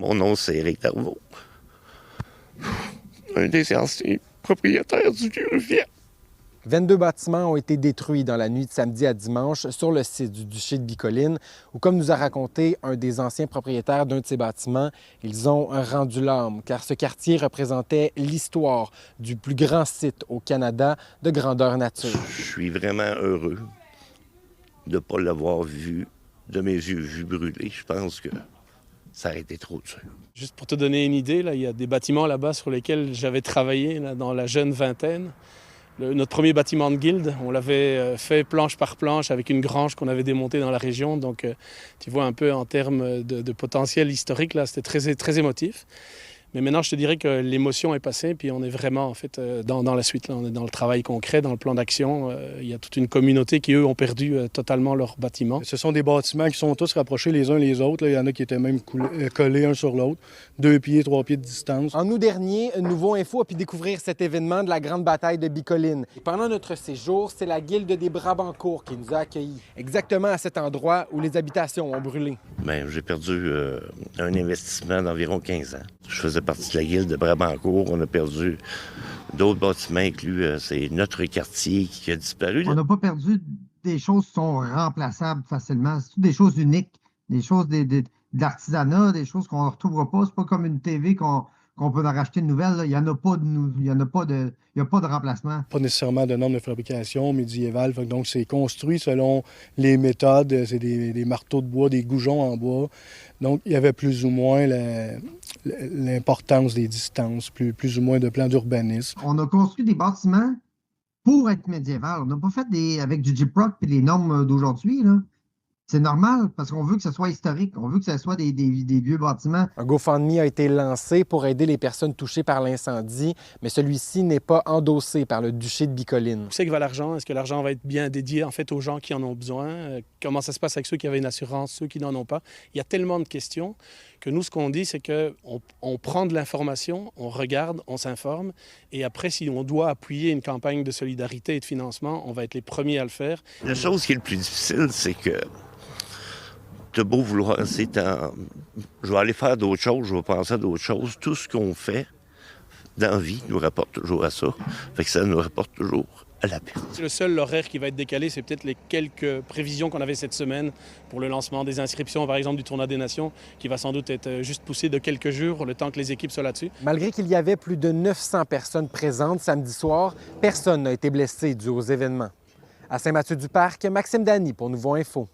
Mon nom, c'est Éric Darvaux. Un des anciens propriétaires du Vieux-Rivière. 22 bâtiments ont été détruits dans la nuit de samedi à dimanche sur le site du Duché de Bicoline, où, comme nous a raconté un des anciens propriétaires d'un de ces bâtiments, ils ont rendu l'âme, car ce quartier représentait l'histoire du plus grand site au Canada de grandeur nature. Je suis vraiment heureux de ne pas l'avoir vu, de mes yeux vus brûler. Je pense que ça aurait été trop dur. Juste pour te donner une idée, là, il y a des bâtiments là-bas sur lesquels j'avais travaillé là, dans la jeune vingtaine. Notre premier bâtiment de guilde, on l'avait fait planche par planche avec une grange qu'on avait démontée dans la région. Donc, tu vois un peu en termes de potentiel historique, là, c'était très, très émotif. Mais maintenant, je te dirais que l'émotion est passée, puis on est vraiment en fait dans la suite. Là. On est dans le travail concret, dans le plan d'action. Il y a toute une communauté qui, eux, ont perdu totalement leur bâtiment. Ce sont des bâtiments qui sont tous rapprochés les uns les autres. Là. Il y en a qui étaient même collés un sur l'autre, 2 pieds, 3 pieds de distance. En août dernier, Nouveau Info a pu découvrir cet événement de la Grande Bataille de Bicoline. Et pendant notre séjour, c'est la Guilde des Brabancourt qui nous a accueillis, exactement à cet endroit où les habitations ont brûlé. Bien, j'ai perdu un investissement d'environ 15 ans. Je faisais partie de la Guilde de Brabancourt. On a perdu d'autres bâtiments inclus. C'est notre quartier qui a disparu. On n'a pas perdu des choses qui sont remplaçables facilement. C'est des choses uniques, des choses de l'artisanat, des choses qu'on ne retrouvera pas. C'est pas comme une TV qu'on peut en racheter une nouvelle. Là. Il n'y en a pas de remplacement. Pas nécessairement de normes de fabrication médiévale. Donc, c'est construit selon les méthodes. C'est des marteaux de bois, des goujons en bois. Donc, il y avait plus ou moins l'importance des distances, plus ou moins de plans d'urbanisme. On a construit des bâtiments pour être médiéval. On n'a pas fait avec du Gyproc et les normes d'aujourd'hui, là. C'est normal parce qu'on veut que ce soit historique. On veut que ce soit des vieux bâtiments. Un GoFundMe a été lancé pour aider les personnes touchées par l'incendie, mais celui-ci n'est pas endossé par le Duché de Bicoline. Où c'est que va l'argent? Est-ce que l'argent va être bien dédié en fait aux gens qui en ont besoin? Comment ça se passe avec ceux qui avaient une assurance, ceux qui n'en ont pas? Il y a tellement de questions que nous, ce qu'on dit, c'est qu'on prend de l'information, on regarde, on s'informe, et après, si on doit appuyer une campagne de solidarité et de financement, on va être les premiers à le faire. La chose qui est le plus difficile, c'est que t'as beau vouloir, je vais aller faire d'autres choses, je vais penser à d'autres choses. Tout ce qu'on fait dans la vie nous rapporte toujours à ça. Fait que ça nous rapporte toujours à la perte. Le seul horaire qui va être décalé, c'est peut-être les quelques prévisions qu'on avait cette semaine pour le lancement des inscriptions, par exemple, du Tournoi des Nations, qui va sans doute être juste poussé de quelques jours, le temps que les équipes soient là-dessus. Malgré qu'il y avait plus de 900 personnes présentes samedi soir, personne n'a été blessé dû aux événements. À Saint-Mathieu-du-Parc, Maxime Dany pour Nouveau Info.